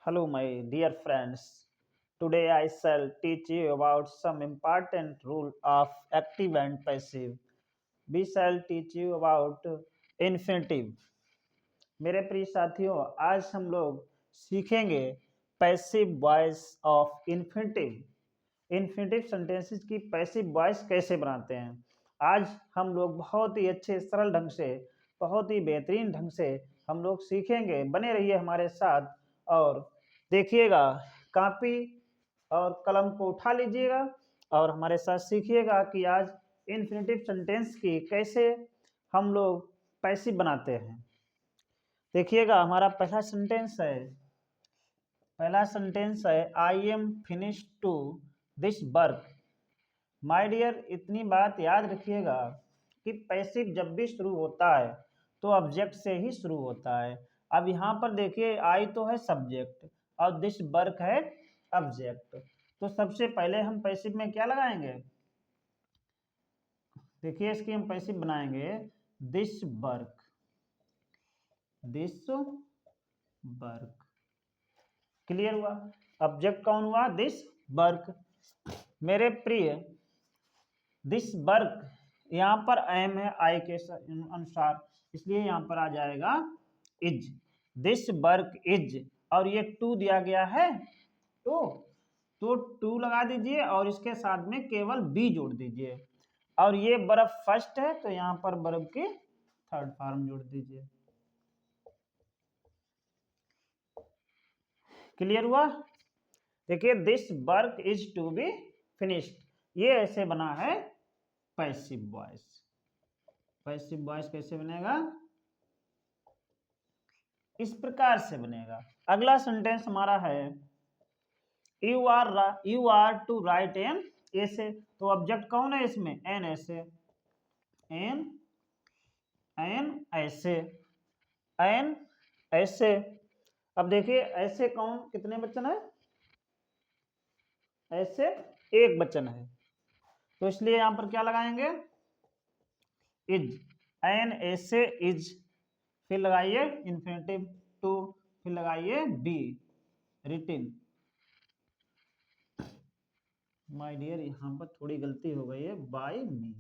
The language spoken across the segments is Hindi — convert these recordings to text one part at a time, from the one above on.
Hello, my dear friends. Today I shall teach you about some important rule of active and passive. We shall teach you about infinitive. मेरे प्रिय साथियों, आज हम लोग सीखेंगे passive voice of infinitive. Infinitive sentences की पैसिव वॉइस कैसे बनाते हैं। आज हम लोग बहुत ही अच्छे सरल ढंग से, बहुत ही बेहतरीन ढंग से हम लोग सीखेंगे। बने रहिए हमारे साथ और देखिएगा, कॉपी और कलम को उठा लीजिएगा और हमारे साथ सीखिएगा कि आज इन्फिनिटिव सेंटेंस की कैसे हम लोग पैसिव बनाते हैं। देखिएगा, हमारा पहला सेंटेंस है I am finish to this work. My dear, इतनी बात याद रखिएगा कि पैसिव जब भी शुरू होता है तो ऑब्जेक्ट से ही शुरू होता है। अब यहाँ पर देखिए, आई तो है सब्जेक्ट और दिस वर्क है ऑब्जेक्ट। तो सबसे पहले हम पैसिव में क्या लगाएंगे, देखिए इसकी हम पैसिव बनाएंगे दिस वर्क। क्लियर हुआ। ऑब्जेक्ट कौन हुआ, दिस वर्क। मेरे प्रिय, दिस वर्क यहाँ पर एम है आई के अनुसार, इसलिए यहाँ पर आ जाएगा इज। दिस वर्क इज, और ये टू दिया गया है तो टू लगा दीजिए और इसके साथ में केवल बी जोड़ दीजिए। और ये वर्ब फर्स्ट है तो यहाँ पर वर्ब की थर्ड फॉर्म जोड़ दीजिए। क्लियर हुआ। देखिए, this work is to be finished, ये ऐसे बना है पैसिव वॉइस। पैसिव वॉइस कैसे बनेगा, इस प्रकार से बनेगा। अगला सेंटेंस हमारा है you are to write an essay. तो ऑब्जेक्ट कौन है इसमें, एन ऐसे। एन ऐसे। अब देखिए, ऐसे कौन, कितने वचन है, ऐसे एक वचन है, तो इसलिए यहां पर क्या लगाएंगे, इज। एन ऐसे इज, फिर लगाइए इन्फिनिटिव टू, फिर लगाइए बी, रिटिन। माय डियर, यहां पर थोड़ी गलती हो गई है, बाय मी।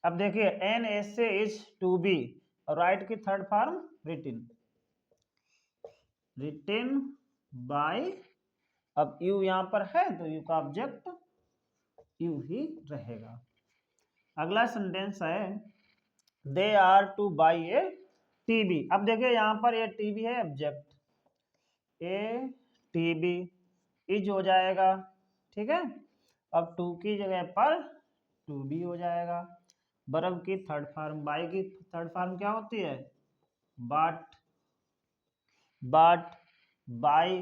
अब देखिए, एन ऐसे इज टू बी, और राइट की थर्ड फॉर्म रिटिन। रिटिन बाय, अब यू यहां पर है तो यू का ऑब्जेक्ट यू ही रहेगा। अगला सेंटेंस है they are to buy a TV. अब देखिए, यहां पर ये टीवी है ऑब्जेक्ट, ए टीवी इज हो जाएगा, ठीक है। अब टू की जगह पर टू बी हो जाएगा। वर्ब की थर्ड फॉर्म, बाई की थर्ड फॉर्म क्या होती है, बाट। बाई।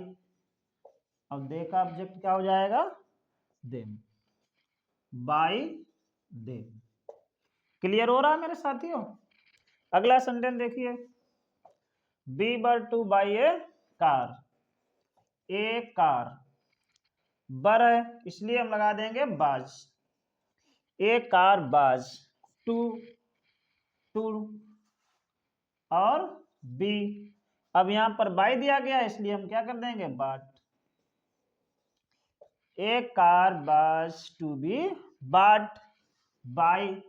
अब दे का ऑब्जेक्ट क्या हो जाएगा, देम। By them. क्लियर हो रहा है मेरे साथियों। अगला सेंटेंस देखिए, we were to buy a car. A car, were है इसलिए हम लगा देंगे बाज। ए कार बाज, टू टू और बी। अब यहां पर बाई दिया गया इसलिए हम क्या कर देंगे, बाट। ए कार बाज टू बी बाट बाई।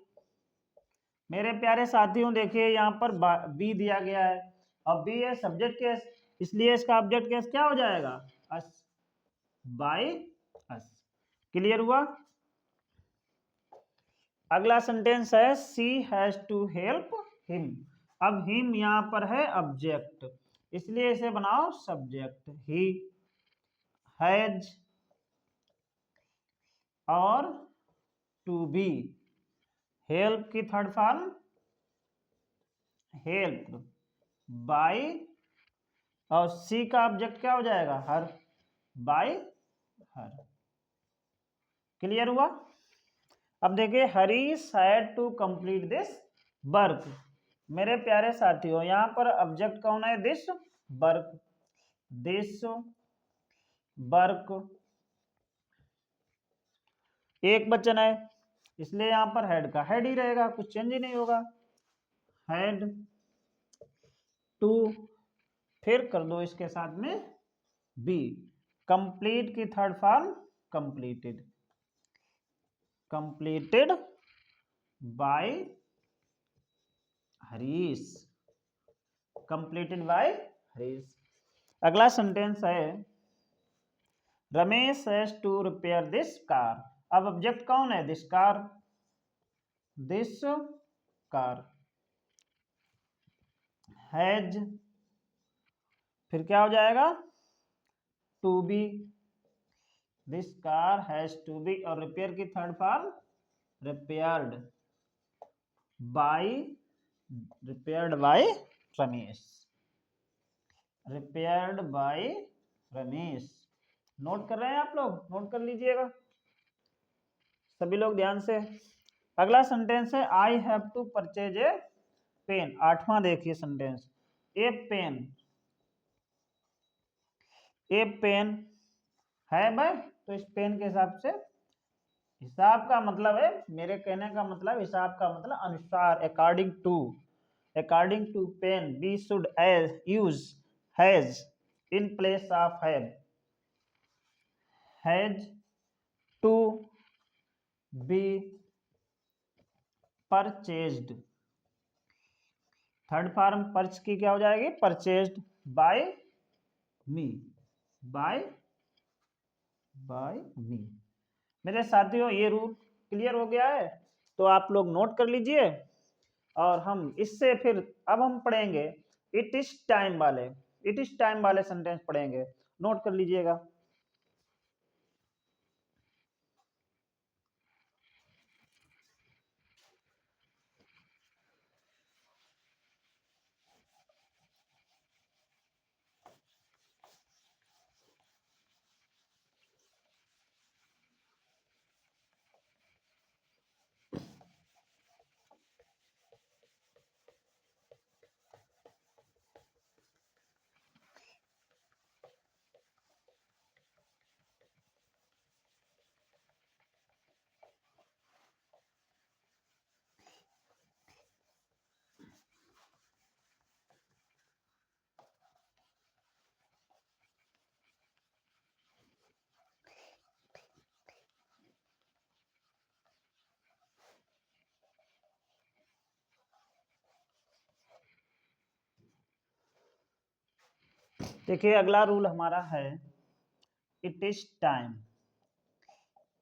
मेरे प्यारे साथियों, देखिए यहाँ पर बी दिया गया है, अब बी है सब्जेक्ट केस, इसलिए इसका ऑब्जेक्ट केस क्या हो जाएगा, अस, बाई अस। क्लियर हुआ। अगला सेंटेंस है सी हैज टू हेल्प हिम। अब हिम यहाँ पर है ऑब्जेक्ट, इसलिए इसे बनाओ सब्जेक्ट। ही हैज और टू बी, हेल्प की थर्ड फॉर्म हेल्प बाई, और सी का ऑब्जेक्ट क्या हो जाएगा, हर, बाई हर। क्लियर हुआ। अब देखिए, Harish had to complete this work. मेरे प्यारे साथियों, यहां पर ऑब्जेक्ट कौन है, दिस वर्क। दिस वर्क एक वचन है, इसलिए यहां पर हेड का हेड ही रहेगा, कुछ चेंज ही नहीं होगा। हैड टू फिर कर दो इसके साथ में बी। कंप्लीट की third form completed, completed by Harish, completed by Harish. अगला सेंटेंस है Ramesh has to repair this car. अब ऑब्जेक्ट कौन है? This car, this car. Has फिर क्या हो जाएगा? To be, this car has to be. और रिपेयर की third form repaired by, repaired by Ramesh, repaired by Ramesh. Note कर रहे हैं आप लोग? नोट कर लीजिएगा सभी लोग ध्यान से। अगला सेंटेंस है I have to purchase a pen. आठवां देखिए sentence, a pen, a pen है भाई, तो इस पेन के हिसाब से, हिसाब का मतलब है, मेरे कहने का मतलब हिसाब का मतलब अनुसार, according to, according to pen we should use has in place of has to be purchased. Third form पर्च की क्या हो जाएगी? Purchased by me, by me. मेरे साथियों ये रूल क्लियर हो गया है, तो आप लोग नोट कर लीजिए। और हम इससे फिर अब हम पढ़ेंगे इट इज टाइम वाले, इट इज टाइम वाले सेंटेंस पढ़ेंगे, नोट कर लीजिएगा। देखिए अगला रूल हमारा है it is time,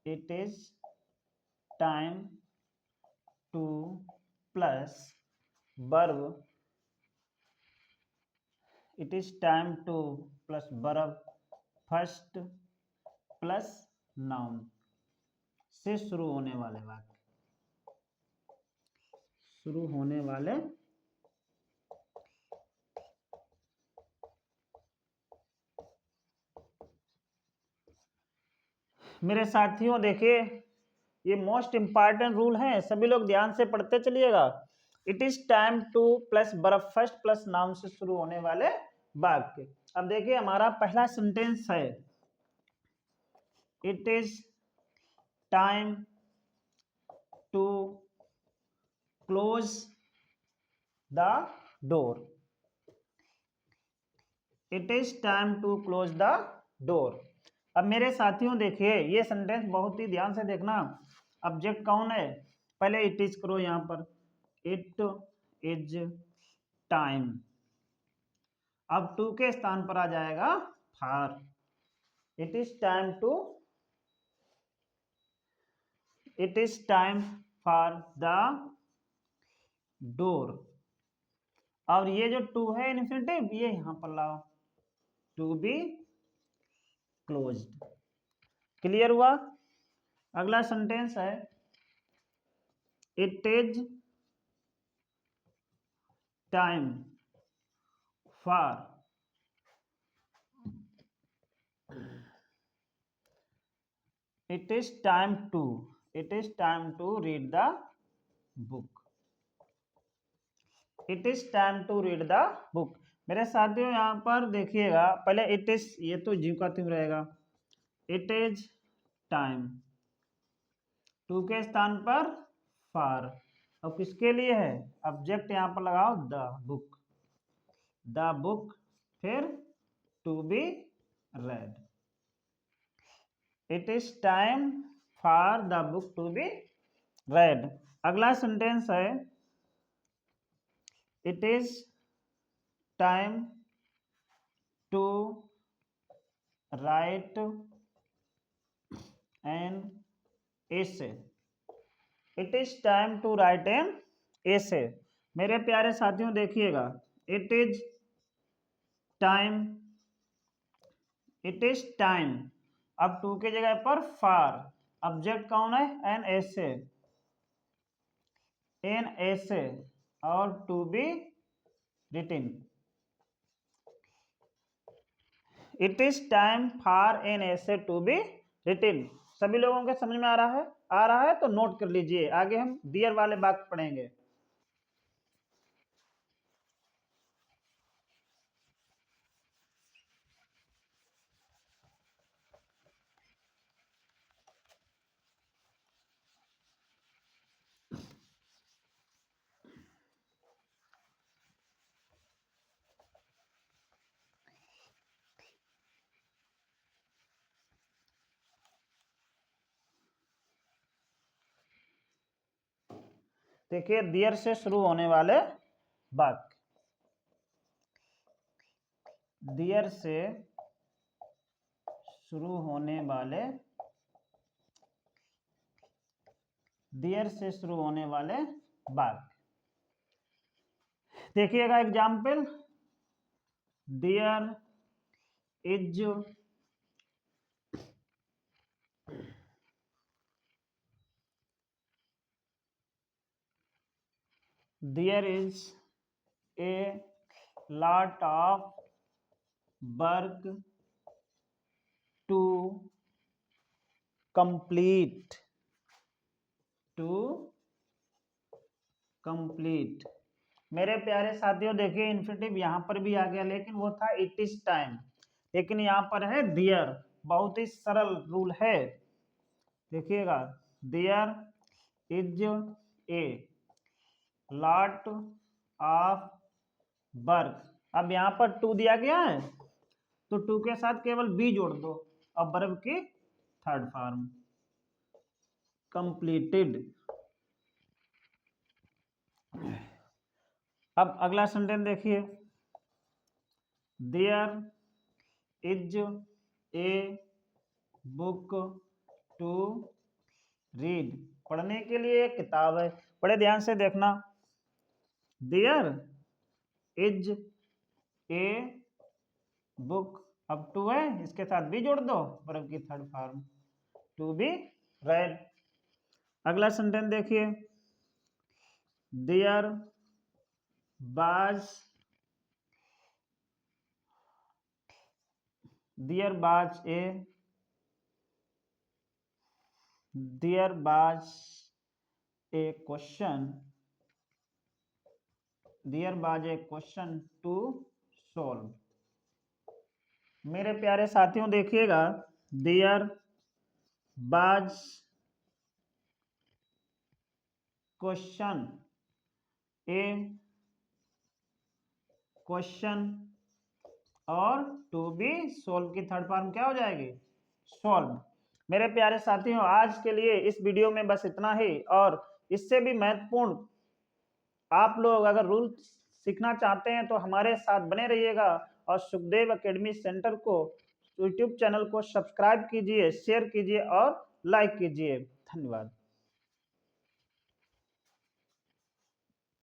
it is time two plus verb, it is time two plus verb first plus noun से शुरू होने वाले वाक्य, शुरू होने वाले मेरे साथियों देखिए ये मोस्ट इंपॉर्टेंट रूल है, सभी लोग ध्यान से पढ़ते चलिएगा। It is time two plus verb first plus noun से शुरू होने वाले वाक्य। अब देखिए हमारा पहला सेंटेंस है it is time to close the door, it is time to close the door. अब मेरे साथियों देखिए ये सेंटेंस बहुत ही ध्यान से देखना। ऑब्जेक्ट कौन है? पहले इट इज करो यहां पर, इट इज टाइम। अब टू के स्थान पर आ जाएगा for, it is time to, it is time for the door. और ये जो टू है इन्फिनिटिव ये यहां पर लाओ, टू बी क्लोज्ड। क्लियर हुआ? अगला सेंटेंस है it is time for, it is time to, it is time to read the book, it is time to read the book. मेरे साथियों यहाँ पर देखिएगा पहले इट इज, ये तो जीव का थीम रहेगा, इट इज टाइम, टू के स्थान पर फॉर, अब किसके लिए है? ऑब्जेक्ट यहाँ पर लगाओ द बुक, द बुक फिर to be read. It is time for the book to be read. अगला सेंटेंस है it is time to write an essay. It is time to write an essay. मेरे प्यारे साथियों देखिएगा, it is time, it is time, अब टू की जगह पर फॉर, ऑब्जेक्ट कौन है, एन एसे, एन एसे और to be written. It is time for an essay to be written. सभी लोगों के समझ में आ रहा है? आ रहा है तो नोट कर लीजिए, आगे हम डियर वाले वाक्य पढ़ेंगे। देखिए डियर से शुरू होने वाले वाक्य, डियर से शुरू होने वाले, डियर से शुरू होने वाले वाक्य। देखिएगा example, there is there is a lot of work to complete, to complete। मेरे प्यारे साथियों देखिए इन्फिनिटिव यहाँ पर भी आ गया, लेकिन वो था इट इज टाइम, लेकिन यहाँ पर है देयर। बहुत ही सरल रूल है, देखिएगा there is a lot of work. अब यहाँ पर टू दिया गया है तो टू के साथ केवल बी जोड़ दो, अब वर्ब की थर्ड फॉर्म कंप्लीटेड। अब अगला सेंटेंस देखिए, there is a book to read. पढ़ने के लिए एक किताब है। बड़े ध्यान से देखना, देयर इज ए बुक, अब टू है इसके साथ भी जोड़ दो, वर्ब की third form to be read. अगला सेंटेंस देखिए, there was, there was a, there was A question, there was A question to solve. मेरे प्यारे साथियों देखिएगा, देयर बाज क्वेश्चन ए क्वेश्चन और टू बी सोल्व की थर्ड फॉर्म क्या हो जाएगी, सोल्व। मेरे प्यारे साथियों आज के लिए इस वीडियो में बस इतना ही, और इससे भी महत्वपूर्ण आप लोग अगर रूल सीखना चाहते हैं तो हमारे साथ बने रहिएगा, और सुखदेव एकेडमी सेंटर को यूट्यूब चैनल को सब्सक्राइब कीजिए, शेयर कीजिए और लाइक कीजिए। धन्यवाद।